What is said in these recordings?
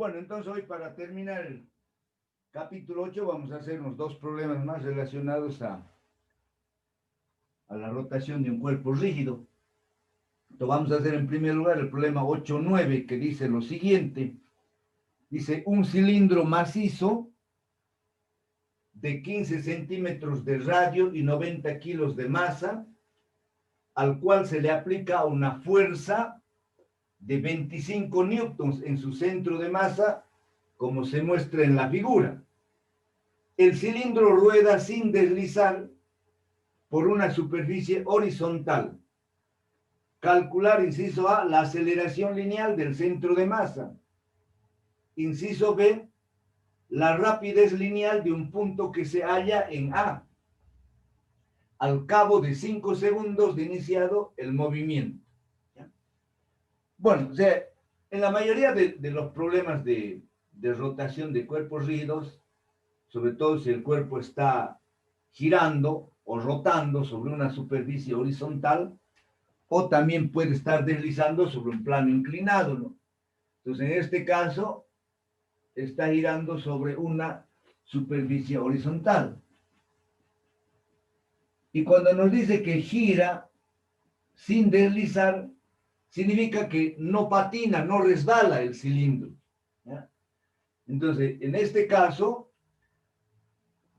Bueno, entonces hoy para terminar el capítulo 8 vamos a hacer unos dos problemas más relacionados a la rotación de un cuerpo rígido. Entonces vamos a hacer en primer lugar el problema 8.9 que dice lo siguiente. Dice un cilindro macizo de 15 centímetros de radio y 90 kilos de masa, al cual se le aplica una fuerza de 25 newtons en su centro de masa, como se muestra en la figura. El cilindro rueda sin deslizar por una superficie horizontal. Calcular, inciso A, la aceleración lineal del centro de masa. Inciso B, la rapidez lineal de un punto que se halla en A, al cabo de 5 segundos de iniciado el movimiento. ¿Ya? Bueno, o sea, en la mayoría de los problemas de rotación de cuerpos rígidos, sobre todo si el cuerpo está girando o rotando sobre una superficie horizontal, o también puede estar deslizando sobre un plano inclinado, ¿no? Entonces, en este caso, está girando sobre una superficie horizontal. Y cuando nos dice que gira sin deslizar, significa que no patina, no resbala el cilindro. ¿Ya? Entonces, en este caso,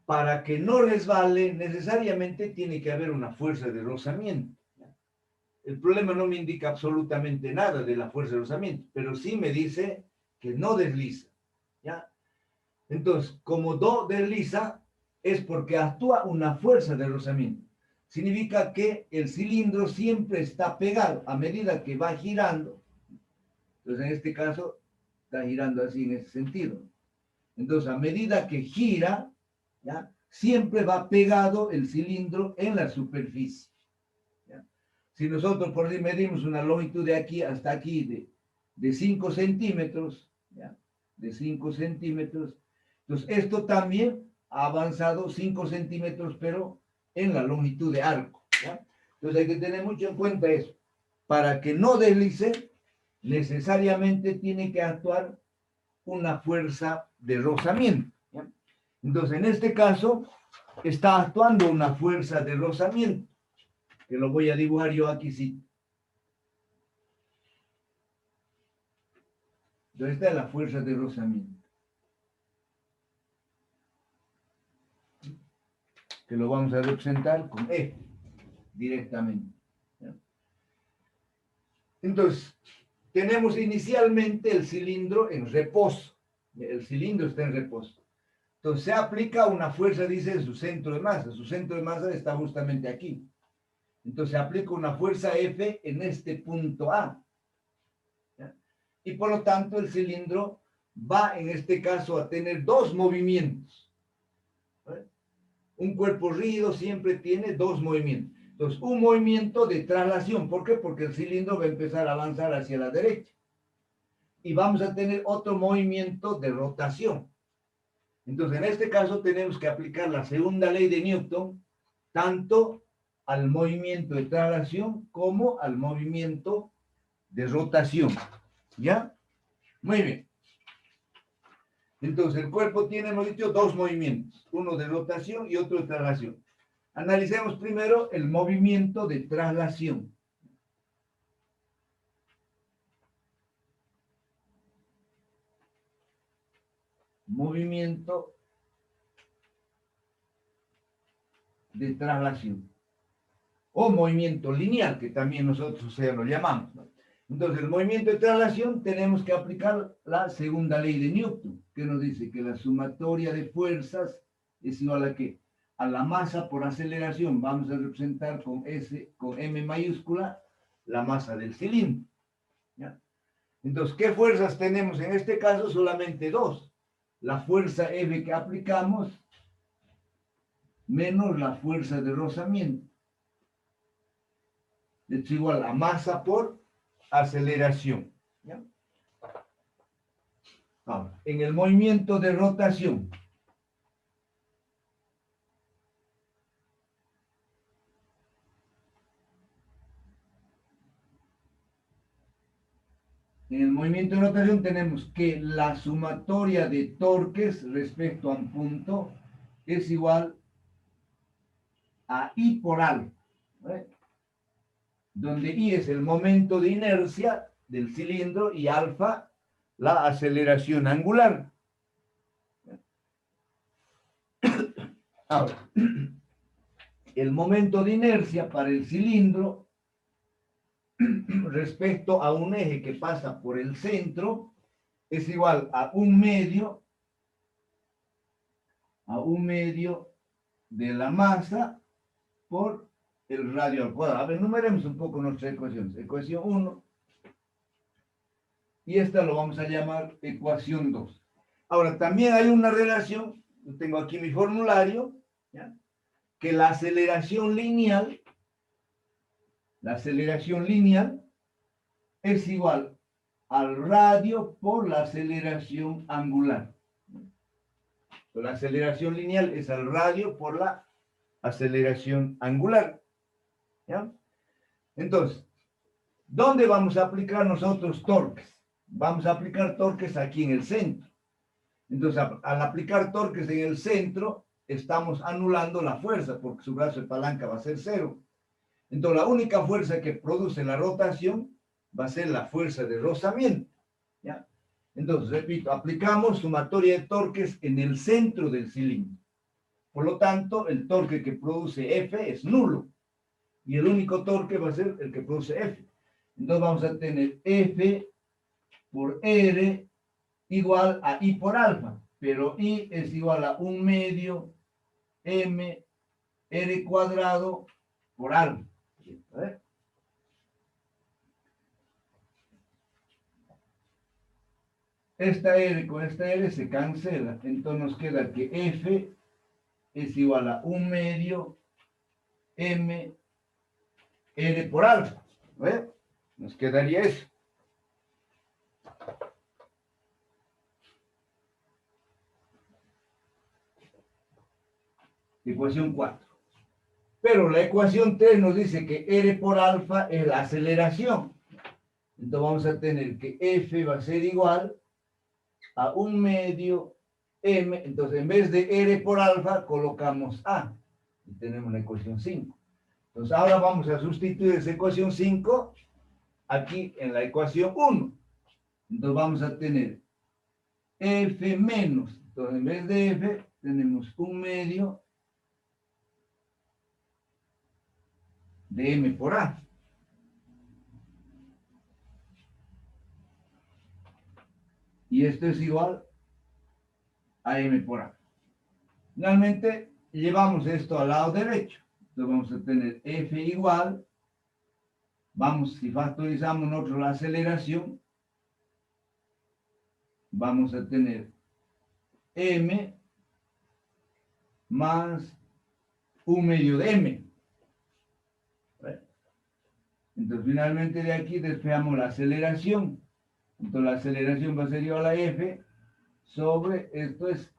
para que no resbale, necesariamente tiene que haber una fuerza de rozamiento. El problema no me indica absolutamente nada de la fuerza de rozamiento, pero sí me dice que no desliza. ¿Ya? Entonces, como no desliza, es porque actúa una fuerza de rozamiento. Significa que el cilindro siempre está pegado a medida que va girando. Entonces, en este caso, está girando así en ese sentido. Entonces, a medida que gira, ¿ya? Siempre va pegado el cilindro en la superficie. ¿Ya? Si nosotros por decir medimos una longitud de aquí hasta aquí de 5 centímetros, ¿ya? De 5 centímetros, entonces esto también ha avanzado 5 centímetros, pero en la longitud de arco. ¿Ya? Entonces hay que tener mucho en cuenta eso. Para que no deslice, necesariamente tiene que actuar una fuerza de rozamiento. ¿Ya? Entonces, en este caso, está actuando una fuerza de rozamiento, que lo voy a dibujar yo aquí, sí. Entonces, esta es la fuerza de rozamiento, que lo vamos a representar con F, directamente. ¿Ya? Entonces, tenemos inicialmente el cilindro en reposo. El cilindro está en reposo. Entonces, se aplica una fuerza, dice, en su centro de masa. Su centro de masa está justamente aquí. Entonces, se aplica una fuerza F en este punto A. ¿Ya? Y por lo tanto, el cilindro va, en este caso, a tener dos movimientos. ¿Vale? Un cuerpo rígido siempre tiene dos movimientos. Entonces, un movimiento de traslación. ¿Por qué? Porque el cilindro va a empezar a avanzar hacia la derecha. Y vamos a tener otro movimiento de rotación. Entonces, en este caso tenemos que aplicar la segunda ley de Newton, tanto al movimiento de traslación como al movimiento de rotación. ¿Ya? Muy bien. Entonces, el cuerpo tiene, hemos dicho, dos movimientos, uno de rotación y otro de traslación. Analicemos primero el movimiento de traslación. Movimiento de traslación. O movimiento lineal, que también nosotros lo llamamos, ¿no? Entonces, el movimiento de traslación tenemos que aplicar la segunda ley de Newton, que nos dice que la sumatoria de fuerzas es igual a ¿qué? A la masa por aceleración. Vamos a representar con S, con M mayúscula, la masa del cilindro. ¿Ya? Entonces, ¿qué fuerzas tenemos en este caso? Solamente dos. La fuerza F que aplicamos menos la fuerza de rozamiento. Es igual a masa por aceleración. ¿Ya? Ahora, en el movimiento de rotación, movimiento de rotación tenemos que la sumatoria de torques respecto a un punto es igual a I por alfa, ¿eh? Donde I es el momento de inercia del cilindro y alfa la aceleración angular. Ahora, el momento de inercia para el cilindro respecto a un eje que pasa por el centro es igual a un medio de la masa por el radio al cuadrado. A ver, numeremos un poco nuestras ecuaciones. Ecuación 1 y esta lo vamos a llamar ecuación 2. Ahora, también hay una relación, tengo aquí mi formulario, ¿ya? Que la aceleración lineal es igual al radio por la aceleración angular. La aceleración lineal es al radio por la aceleración angular. ¿Ya? Entonces, ¿dónde vamos a aplicar nosotros torques? Vamos a aplicar torques aquí en el centro. Entonces, al aplicar torques en el centro, estamos anulando la fuerza, porque su brazo de palanca va a ser cero. Entonces, la única fuerza que produce la rotación va a ser la fuerza de rozamiento. ¿Ya? Entonces, repito, aplicamos sumatoria de torques en el centro del cilindro. Por lo tanto, el torque que produce F es nulo. Y el único torque va a ser el que produce F. Entonces, vamos a tener F por R igual a I por alfa. Pero I es igual a 1/2 M R cuadrado por alfa. ¿Eh? Esta R con esta R se cancela. Entonces nos queda que F es igual a 1/2 M R por alfa. ¿Eh? Nos quedaría eso. Ecuación 4. Pero la ecuación 3 nos dice que R por alfa es la aceleración. Entonces vamos a tener que F va a ser igual a 1/2 M. Entonces en vez de R por alfa colocamos A. Y tenemos la ecuación 5. Entonces ahora vamos a sustituir esa ecuación 5 aquí en la ecuación 1. Entonces vamos a tener F menos. Entonces en vez de F tenemos 1/2 de M por A. Y esto es igual a M por A. Finalmente, llevamos esto al lado derecho. Entonces vamos a tener F igual, si factorizamos nosotros la aceleración, vamos a tener M más 1/2 de M. Entonces, finalmente de aquí despejamos la aceleración. Entonces, la aceleración va a ser igual a F sobre, esto es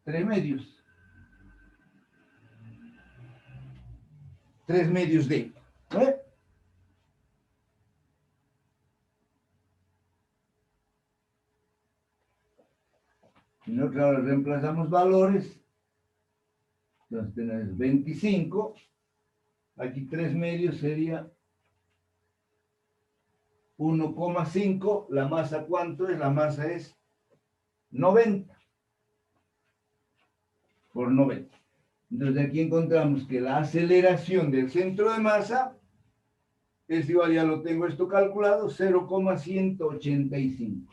3/2. 3/2 de. ¿Eh? Y nosotros ahora reemplazamos valores. Entonces tenemos 25. Aquí 3/2 sería 1,5. La masa, ¿cuánto es? La masa es 90 por 90. Entonces aquí encontramos que la aceleración del centro de masa es igual, ya lo tengo esto calculado, 0,185.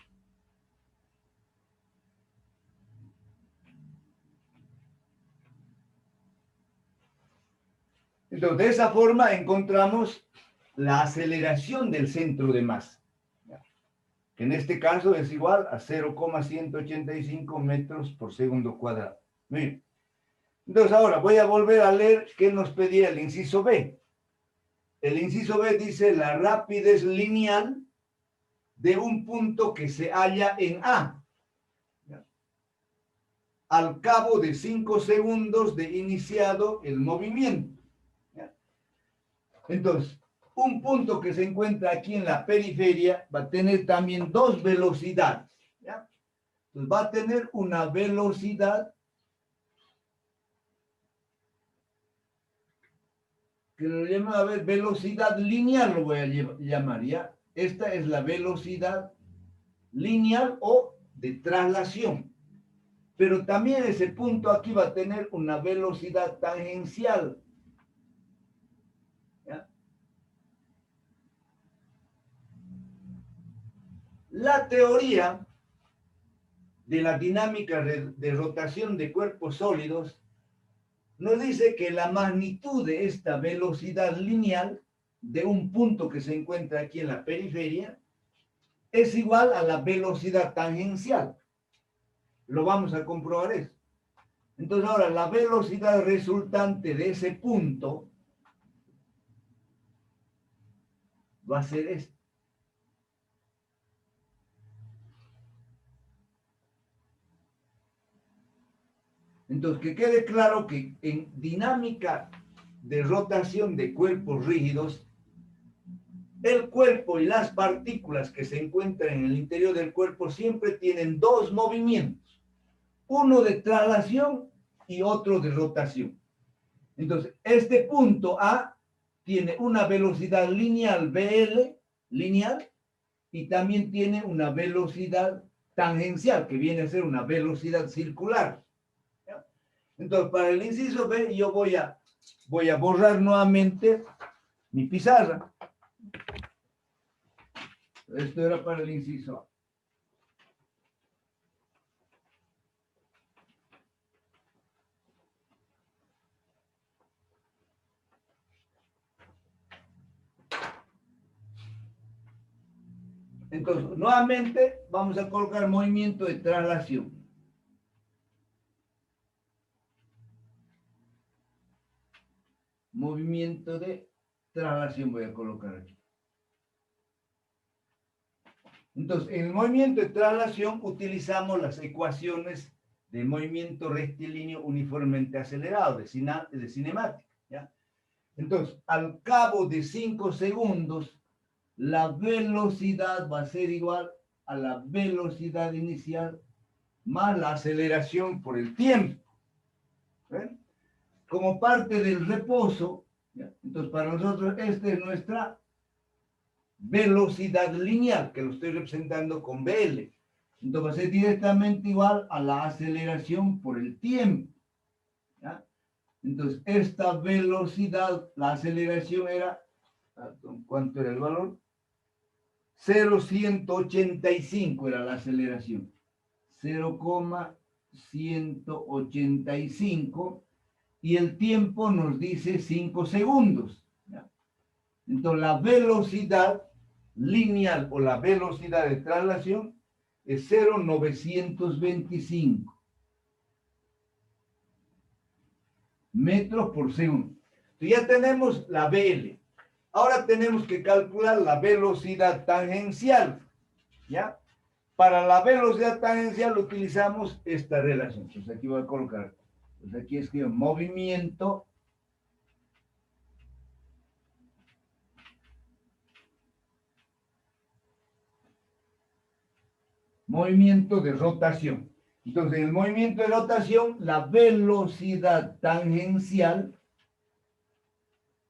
Entonces, de esa forma encontramos la aceleración del centro de masa, que en este caso es igual a 0,185 metros por segundo cuadrado. Miren. Entonces, ahora voy a volver a leer qué nos pedía el inciso B. El inciso B dice la rapidez lineal de un punto que se halla en A, al cabo de 5 segundos de iniciado el movimiento. Entonces, un punto que se encuentra aquí en la periferia va a tener también dos velocidades, ¿ya? Entonces va a tener una velocidad que lo llama, a ver, velocidad lineal lo voy a llamar, ¿ya? Esta es la velocidad lineal o de traslación. Pero también ese punto aquí va a tener una velocidad tangencial, ¿ya? La teoría de la dinámica de rotación de cuerpos sólidos nos dice que la magnitud de esta velocidad lineal de un punto que se encuentra aquí en la periferia es igual a la velocidad tangencial. Lo vamos a comprobar eso. Entonces ahora la velocidad resultante de ese punto va a ser esta. Entonces, que quede claro que en dinámica de rotación de cuerpos rígidos, el cuerpo y las partículas que se encuentran en el interior del cuerpo siempre tienen dos movimientos, uno de traslación y otro de rotación. Entonces, este punto A tiene una velocidad lineal BL, lineal, y también tiene una velocidad tangencial, que viene a ser una velocidad circular. Entonces, para el inciso B, yo voy a borrar nuevamente mi pizarra. Esto era para el inciso A. Entonces, nuevamente vamos a colocar movimiento de traslación. Movimiento de traslación voy a colocar aquí. Entonces, en el movimiento de traslación utilizamos las ecuaciones de movimiento rectilíneo uniformemente acelerado, de cinemática, ¿ya? Entonces, al cabo de 5 segundos, la velocidad va a ser igual a la velocidad inicial más la aceleración por el tiempo. ¿Ven? Como parte del reposo, ¿ya? Entonces para nosotros esta es nuestra velocidad lineal, que lo estoy representando con BL. Entonces va a ser directamente igual a la aceleración por el tiempo, ¿ya? Entonces esta velocidad, la aceleración era, ¿cuánto era el valor? 0,185 era la aceleración. 0,185 y el tiempo nos dice 5 segundos. ¿Ya? Entonces la velocidad lineal o la velocidad de traslación es 0,925 metros por segundo. Entonces ya tenemos la BL. Ahora tenemos que calcular la velocidad tangencial, ¿ya? Para la velocidad tangencial utilizamos esta relación. Entonces aquí voy a colocar, pues aquí escribo movimiento de rotación. Entonces, en el movimiento de rotación, la velocidad tangencial,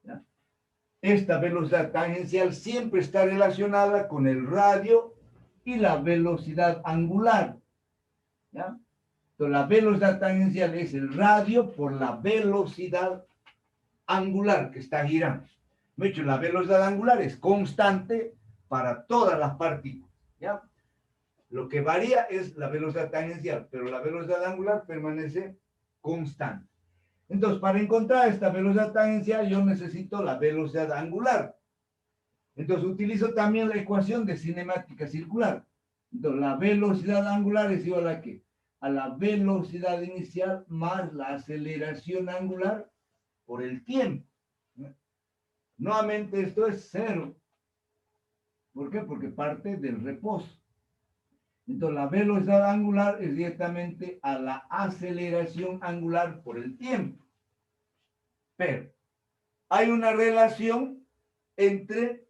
¿ya? Esta velocidad tangencial siempre está relacionada con el radio y la velocidad angular, ¿ya? Entonces, la velocidad tangencial es el radio por la velocidad angular que está girando. De hecho, la velocidad angular es constante para todas las partículas, ¿ya? Lo que varía es la velocidad tangencial, pero la velocidad angular permanece constante. Entonces, para encontrar esta velocidad tangencial, yo necesito la velocidad angular. Entonces, utilizo también la ecuación de cinemática circular. Entonces, la velocidad angular es igual a ¿qué? A la velocidad inicial más la aceleración angular por el tiempo. Nuevamente, esto es cero. ¿Por qué? Porque parte del reposo. Entonces, la velocidad angular es directamente a la aceleración angular por el tiempo. Pero hay una relación entre,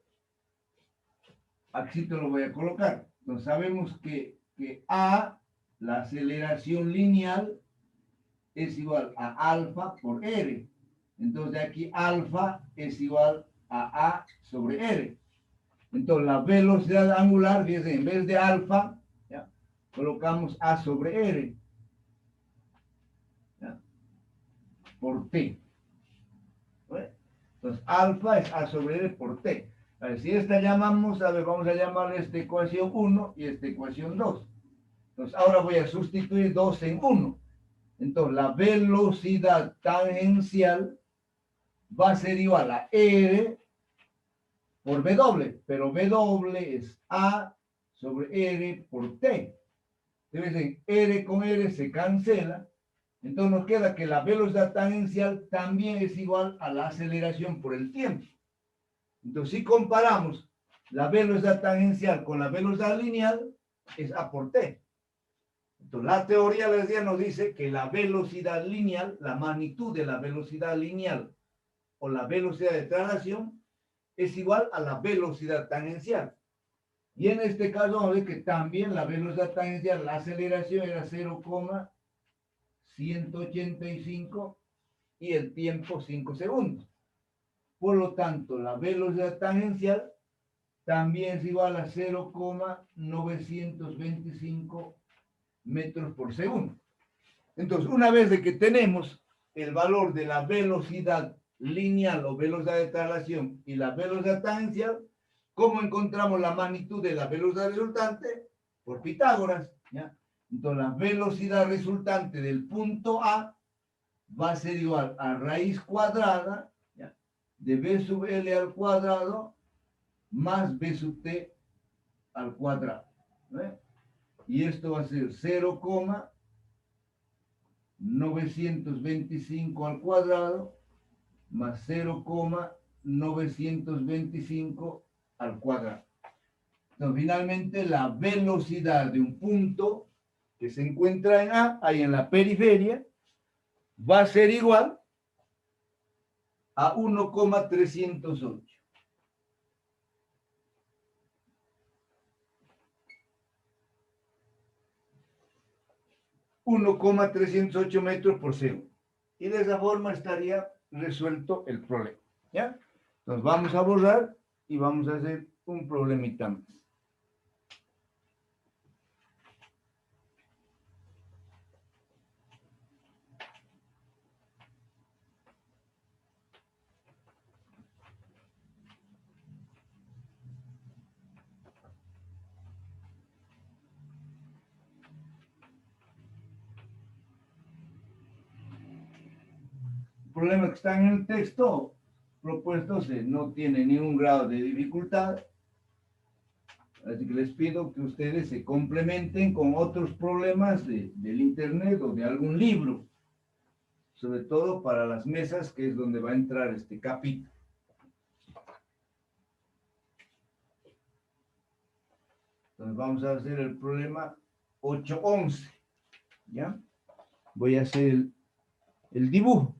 aquí te lo voy a colocar. Entonces sabemos que A, la aceleración lineal, es igual a alfa por R. Entonces aquí alfa es igual a A sobre R. Entonces la velocidad angular, fíjense, en vez de alfa, ¿ya?, colocamos A sobre R, ¿ya?, por T. ¿Ve? Entonces alfa es A sobre R por T. A ver, si esta llamamos, a ver, vamos a llamarle esta ecuación 1 y esta ecuación 2. Entonces ahora voy a sustituir 2 en 1. Entonces la velocidad tangencial va a ser igual a R por W, pero W es A sobre R por T. Entonces, R con R se cancela, entonces nos queda que la velocidad tangencial también es igual a la aceleración por el tiempo. Entonces, si comparamos la velocidad tangencial con la velocidad lineal, es A por T. Entonces, la teoría les decía, nos dice que la velocidad lineal, la magnitud de la velocidad lineal o la velocidad de traslación es igual a la velocidad tangencial. Y en este caso vamos a ver que también la velocidad tangencial, la aceleración era 0,185 y el tiempo 5 segundos. Por lo tanto, la velocidad tangencial también es igual a 0,925 metros por segundo. Entonces, una vez de que tenemos el valor de la velocidad lineal o velocidad de traslación y la velocidad tangencial, ¿cómo encontramos la magnitud de la velocidad resultante? Por Pitágoras, ¿ya? Entonces, la velocidad resultante del punto A va a ser igual a raíz cuadrada, ¿ya?, de B sub L al cuadrado más B sub T al cuadrado, ¿ve? Y esto va a ser 0,925 al cuadrado más 0,925 al cuadrado. Entonces, finalmente, la velocidad de un punto que se encuentra en A, ahí en la periferia, va a ser igual a 1,308. 1,308 metros por segundo. Y de esa forma estaría resuelto el problema, ¿ya? Entonces vamos a borrar y vamos a hacer un problemita más. El problema que está en el texto propuesto no tiene ningún grado de dificultad. Así que les pido que ustedes se complementen con otros problemas del internet o de algún libro, sobre todo para las mesas, que es donde va a entrar este capítulo. Entonces vamos a hacer el problema 8.11, ¿ya? Voy a hacer el dibujo.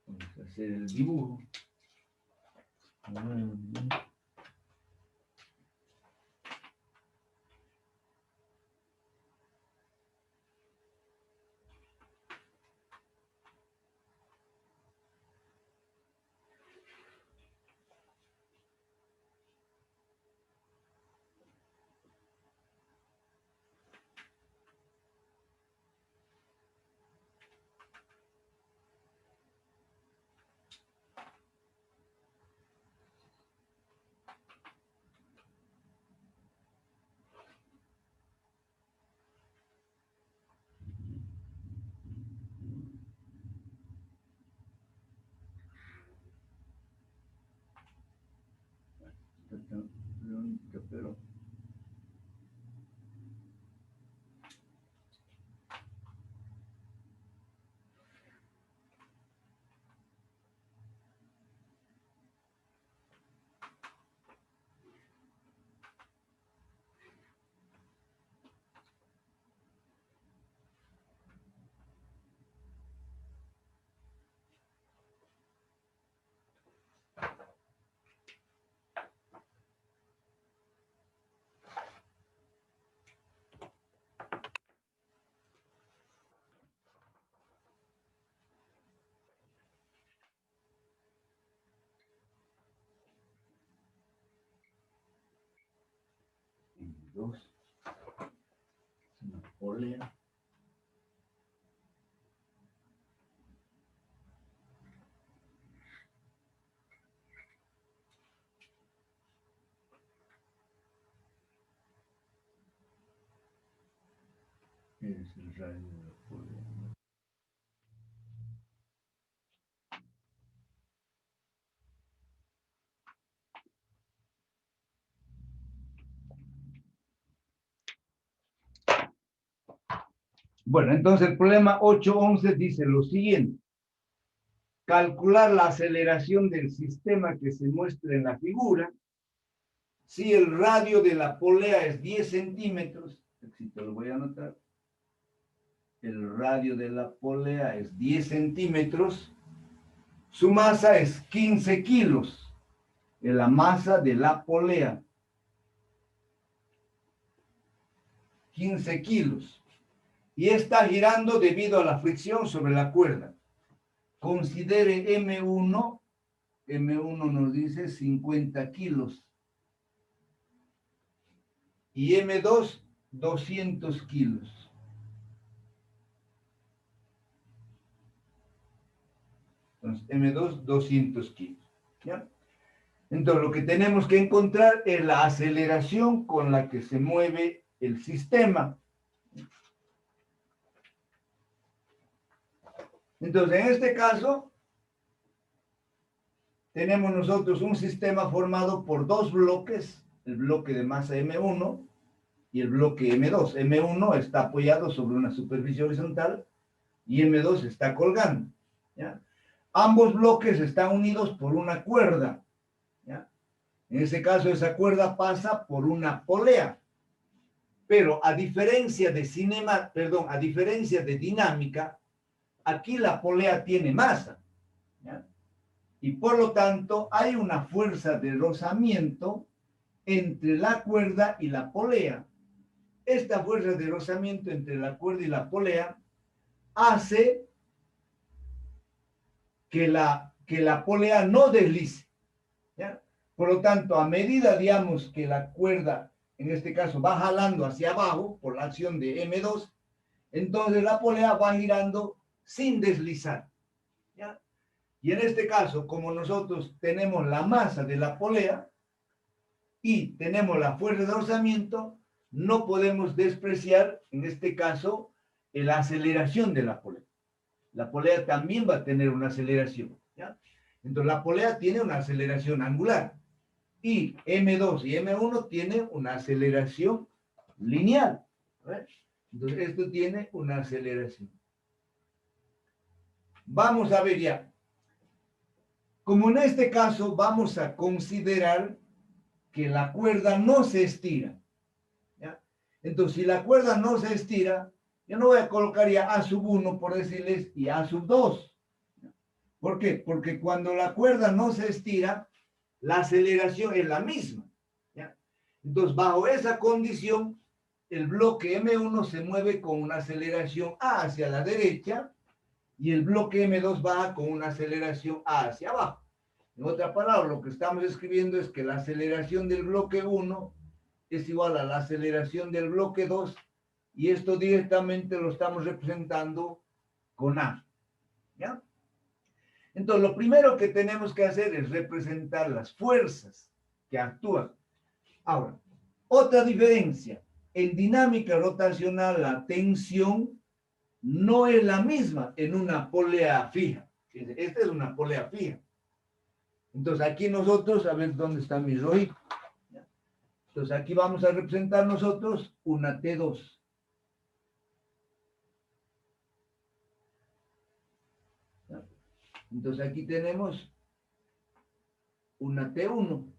Vamos a hacer el dibujo. Pero M2 es una polea. Es el radio de la polea. Bueno, entonces el problema 8.11 dice lo siguiente. Calcular la aceleración del sistema que se muestra en la figura. Si el radio de la polea es 10 centímetros, aquí te lo voy a anotar. El radio de la polea es 10 centímetros. Su masa es 15 kilos. Es la masa de la polea. 15 kilos. Y está girando debido a la fricción sobre la cuerda. Considere M1. M1 nos dice 50 kilos. Y M2, 200 kilos. Entonces, M2, 200 kilos. ¿Ya? Entonces, lo que tenemos que encontrar es la aceleración con la que se mueve el sistema. Entonces, en este caso, tenemos nosotros un sistema formado por dos bloques, el bloque de masa M1 y el bloque M2. M1 está apoyado sobre una superficie horizontal y M2 está colgando. ¿Ya? Ambos bloques están unidos por una cuerda. ¿Ya? En ese caso, esa cuerda pasa por una polea. Pero a diferencia de dinámica, aquí la polea tiene masa. ¿Ya? Y por lo tanto, hay una fuerza de rozamiento entre la cuerda y la polea. Esta fuerza de rozamiento entre la cuerda y la polea hace que la polea no deslice. ¿Ya? Por lo tanto, a medida, digamos, que la cuerda, en este caso, va jalando hacia abajo por la acción de M2, entonces la polea va girando sin deslizar. ¿Ya? Y en este caso, como nosotros tenemos la masa de la polea y tenemos la fuerza de rozamiento, no podemos despreciar, en este caso, la aceleración de la polea. La polea también va a tener una aceleración. ¿Ya? Entonces, la polea tiene una aceleración angular. Y M2 y M1 tienen una aceleración lineal. ¿Ves? Entonces, esto tiene una aceleración. Vamos a ver ya. Como en este caso vamos a considerar que la cuerda no se estira. ¿Ya? Entonces, si la cuerda no se estira, yo no voy a colocar ya A sub 1 por decirles y A sub 2. ¿Por qué? Porque cuando la cuerda no se estira, la aceleración es la misma. ¿Ya? Entonces, bajo esa condición, el bloque M1 se mueve con una aceleración A hacia la derecha y el bloque M2 baja con una aceleración A hacia abajo. En otra palabra, lo que estamos escribiendo es que la aceleración del bloque 1 es igual a la aceleración del bloque 2 y esto directamente lo estamos representando con A. ¿Ya? Entonces, lo primero que tenemos que hacer es representar las fuerzas que actúan. Ahora, otra diferencia. En dinámica rotacional, la tensión no es la misma en una polea fija. Esta es una polea fija. Entonces, aquí nosotros, a ver dónde está mi rojito. Entonces, aquí vamos a representar nosotros una T2. Entonces, aquí tenemos una T1.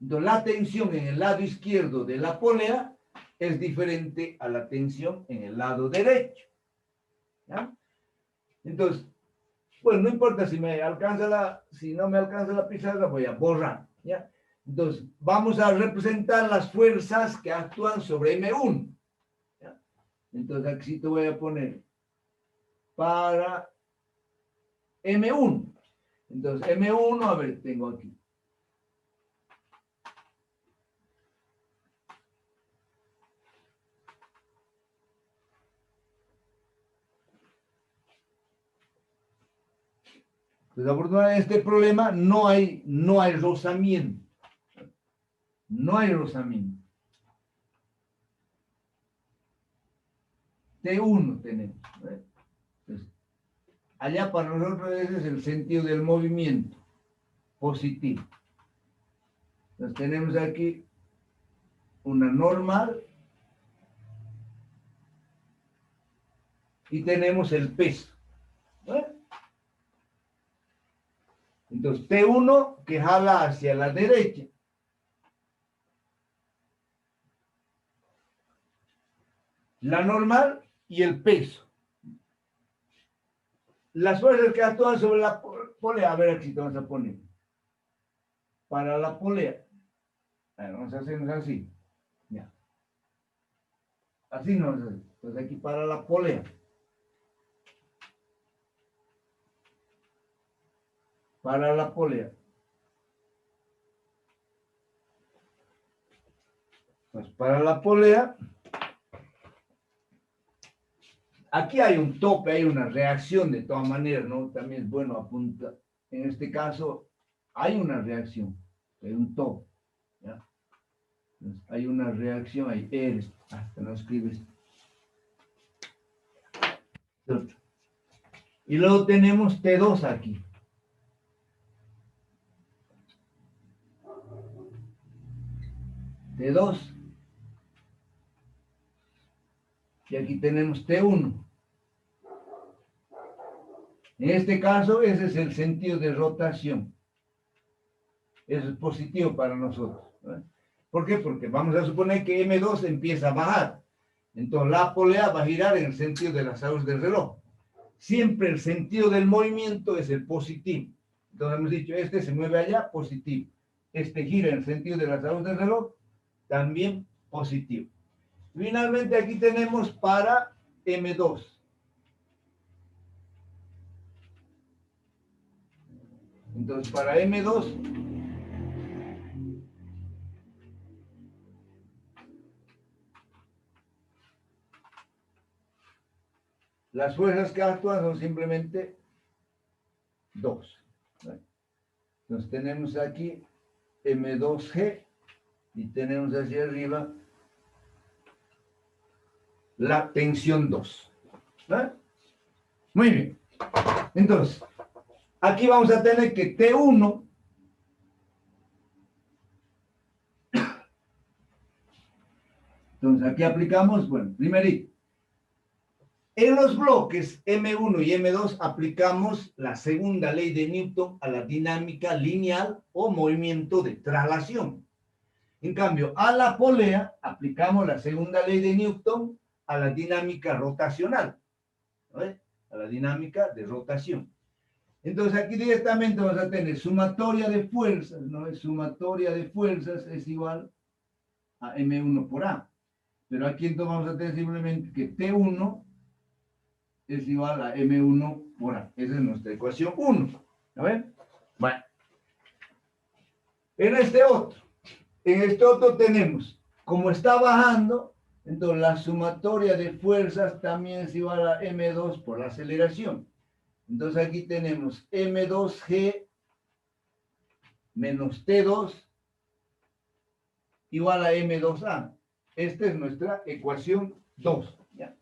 Entonces, la tensión en el lado izquierdo de la polea es diferente a la tensión en el lado derecho. ¿Ya? Entonces, pues no importa si no me alcanza la pizarra, voy a borrar. ¿Ya? Entonces, vamos a representar las fuerzas que actúan sobre M1. ¿Ya? Entonces, aquí te voy a poner para M1. Entonces, M1, a ver, tengo aquí. Entonces, afortunadamente, este problema no hay rozamiento. No hay rozamiento. T1 tenemos. Entonces, allá para nosotros ese es el sentido del movimiento positivo. Entonces tenemos aquí una normal y tenemos el peso. Entonces T1 que jala hacia la derecha. La normal y el peso. Las fuerzas que actúan sobre la polea, a ver aquí te vamos a poner. Para la polea. Vamos a hacernos así. Ya. Así nos hace. Entonces aquí para la polea. Para la polea. Pues para la polea. Aquí hay un tope, hay una reacción de todas maneras, ¿no? También es bueno apuntar. En este caso, hay una reacción, hay un tope, ¿ya? Entonces, hay una reacción, hay R, hasta no escribes. Y luego tenemos T2 aquí. T2. Y aquí tenemos T1. En este caso, ese es el sentido de rotación. Eso es positivo para nosotros, ¿no? ¿Por qué? Porque vamos a suponer que M2 empieza a bajar. Entonces la polea va a girar en el sentido de las agujas del reloj. Siempre el sentido del movimiento es el positivo. Entonces hemos dicho, este se mueve allá, positivo. Este gira en el sentido de las agujas del reloj, también positivo. Finalmente aquí tenemos para M2. Entonces para M2, las fuerzas que actúan son simplemente dos. Entonces tenemos aquí M2G y tenemos hacia arriba la tensión 2. Muy bien. Entonces, aquí vamos a tener que T1 entonces aquí aplicamos, bueno, primerito. En los bloques M1 y M2 aplicamos la segunda ley de Newton a la dinámica lineal o movimiento de traslación. En cambio, a la polea aplicamos la segunda ley de Newton a la dinámica rotacional, ¿no? A la dinámica de rotación. Entonces aquí directamente vamos a tener sumatoria de fuerzas, ¿no? Sumatoria de fuerzas es igual a M1 por A. Pero aquí entonces vamos a tener simplemente que T1 es igual a M1 por A. Esa es nuestra ecuación 1. ¿A ver? Bueno. En este otro tenemos, como está bajando, entonces la sumatoria de fuerzas también es igual a M2 por la aceleración. Entonces aquí tenemos M2G menos T2 igual a M2A. Esta es nuestra ecuación 2. ¿Ya?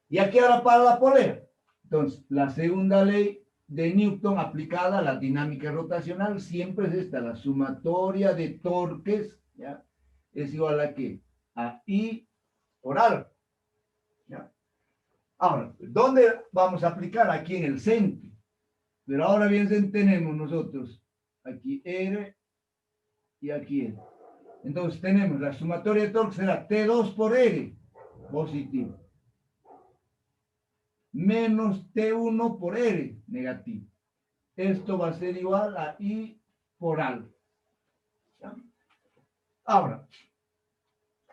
Y aquí ahora para la polea. Entonces, la segunda ley de Newton aplicada a la dinámica rotacional siempre es esta, la sumatoria de torques, ¿ya? Es igual a ¿qué? A I por alfa. ¿Ya? Ahora, ¿dónde vamos a aplicar? Aquí en el centro. Pero ahora bien tenemos nosotros aquí R y aquí R. Entonces tenemos la sumatoria de torques será T2 por R, positivo. Menos T1 por R, negativo. Esto va a ser igual a I por alfa. Ahora,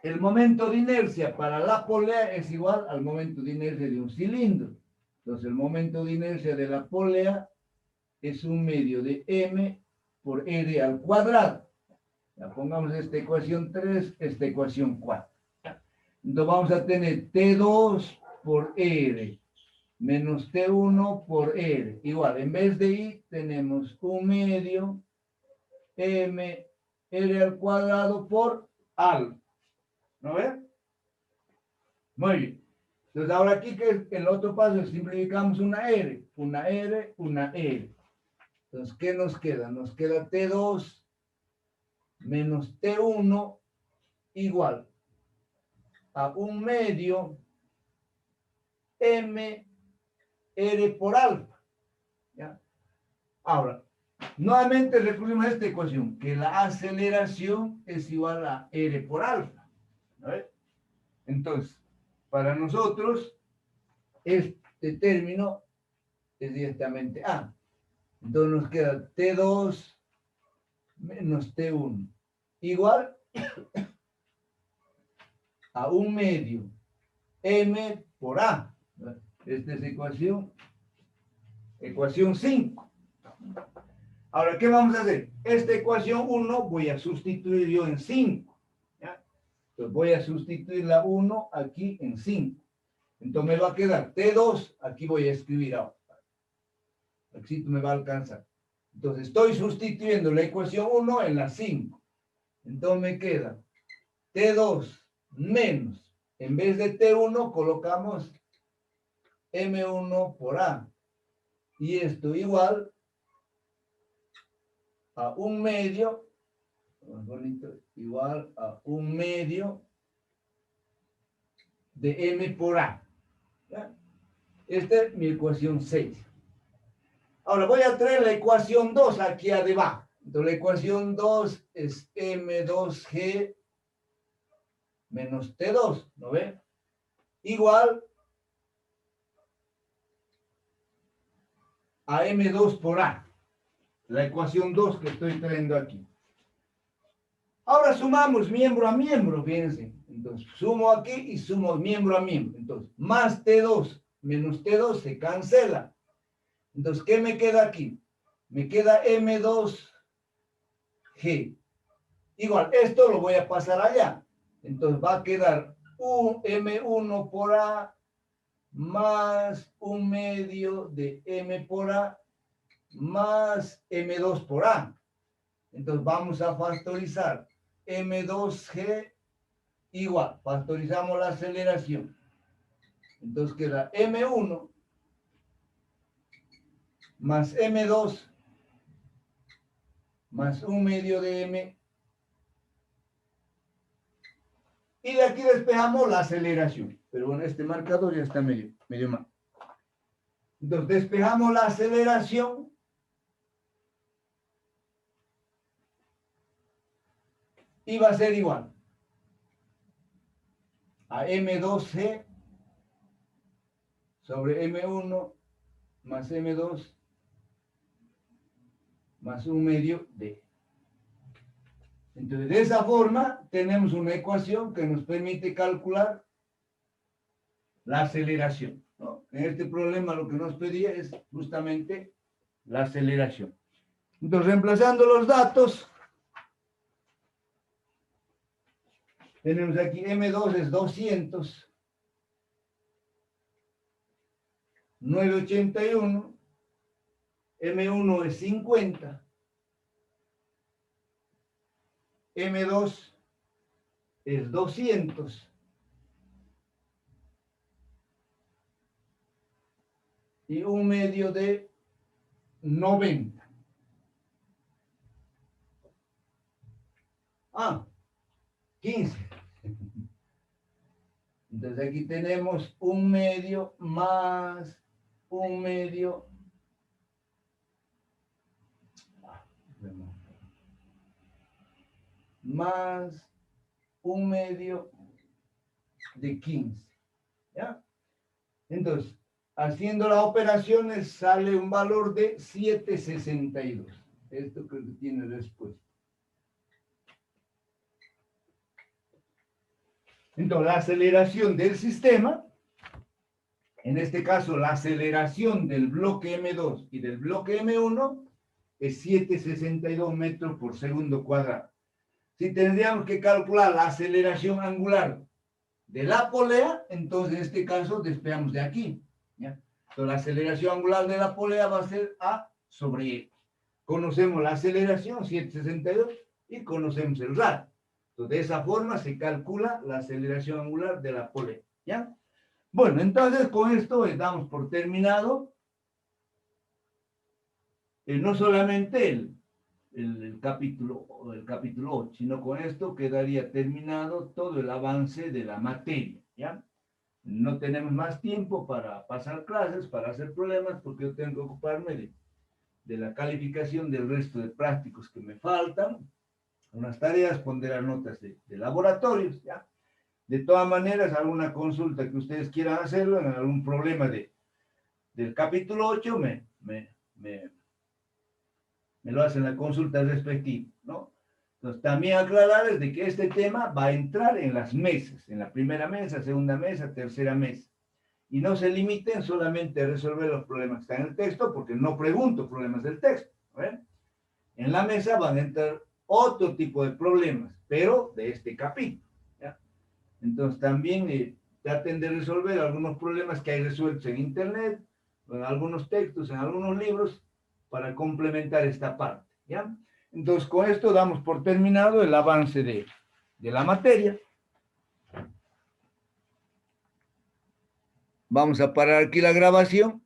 el momento de inercia para la polea es igual al momento de inercia de un cilindro. Entonces, el momento de inercia de la polea es un medio de M por R al cuadrado. Ya pongamos esta ecuación 3, esta ecuación 4. Entonces, vamos a tener T2 por R menos T1 por R. Igual, en vez de I tenemos 1/2 M R al cuadrado por alfa. ¿No ven? Muy bien. Entonces ahora aquí que el otro paso simplificamos una R, una R, una R. Entonces, ¿qué nos queda? Nos queda T2 menos T1 igual a 1/2 M R por alfa. ¿Ya? Ahora, nuevamente recurrimos a esta ecuación, que la aceleración es igual a R por alfa. ¿No ves? Entonces, para nosotros, este término es directamente A. Entonces nos queda T2 menos T1 igual a 1/2 M por A. Esta es ecuación 5. Ahora, ¿qué vamos a hacer? Esta ecuación 1 voy a sustituir yo en 5. ¿Ya? Entonces voy a sustituir la 1 aquí en 5. Entonces me va a quedar T2, aquí voy a escribir ahora. Aquí me va a alcanzar. Entonces estoy sustituyendo la ecuación 1 en la 5. Entonces me queda T2 menos, en vez de T1 colocamos M1 por A. Y esto igual a 1/2, más bonito, igual a 1/2 de M por A. ¿Ya? Esta es mi ecuación 6. Ahora voy a traer la ecuación 2 aquí abajo. Entonces la ecuación 2 es M2G menos T2, ¿no ven? Igual a M2 por A. La ecuación 2 que estoy trayendo aquí. Ahora sumamos miembro a miembro, fíjense. Entonces, sumo aquí y sumo miembro a miembro. Entonces, más T2 menos T2 se cancela. Entonces, ¿qué me queda aquí? Me queda M2G. Igual, esto lo voy a pasar allá. Entonces, va a quedar M1 por A más 1/2 de M por A más M2 por A. Entonces, vamos a factorizar. M2G igual, factorizamos la aceleración. Entonces queda M1 más M2 más 1/2 de M. Y de aquí despejamos la aceleración. Pero bueno, este marcador ya está medio mal. Entonces despejamos la aceleración. Y va a ser igual a M2G sobre M1 más M2 más 1/2 de. Entonces, de esa forma, tenemos una ecuación que nos permite calcular la aceleración, ¿no? En este problema lo que nos pedía es justamente la aceleración. Entonces, reemplazando los datos, tenemos aquí M2 es 200, 981, M1 es 50, M2 es 200 y 1/2 de 90. Ah, 15. Entonces aquí tenemos 1/2 más 1/2 más 1/2 de 15. ¿Ya? Entonces, haciendo las operaciones sale un valor de 7,62. Esto creo que tiene respuesta. Entonces, la aceleración del sistema, en este caso la aceleración del bloque M2 y del bloque M1, es 7,62 metros por segundo cuadrado. Si tendríamos que calcular la aceleración angular de la polea, entonces en este caso despegamos de aquí. ¿Ya? Entonces, la aceleración angular de la polea va a ser A sobre X. Conocemos la aceleración, 762, y conocemos el radio. Entonces, de esa forma se calcula la aceleración angular de la polea, ¿ya? Bueno, entonces con esto damos por terminado no solamente el capítulo 8, sino con esto quedaría terminado todo el avance de la materia, ¿ya? No tenemos más tiempo para pasar clases, para hacer problemas, porque yo tengo que ocuparme de la calificación del resto de prácticos que me faltan, unas tareas, ponderar notas de laboratorios, ¿ya? De todas maneras, alguna consulta que ustedes quieran hacerlo, en algún problema del capítulo 8, me lo hacen la consulta respectiva, ¿no? Entonces, también aclararles de que este tema va a entrar en las mesas, en la primera mesa, segunda mesa, tercera mesa. Y no se limiten solamente a resolver los problemas que están en el texto, porque no pregunto problemas del texto, ¿ven? En la mesa van a entrar otro tipo de problemas, pero de este capítulo, ¿ya? Entonces, también traten de resolver algunos problemas que hay resueltos en Internet, en algunos textos, en algunos libros, para complementar esta parte, ¿ya? Entonces, con esto damos por terminado el avance de la materia. Vamos a parar aquí la grabación.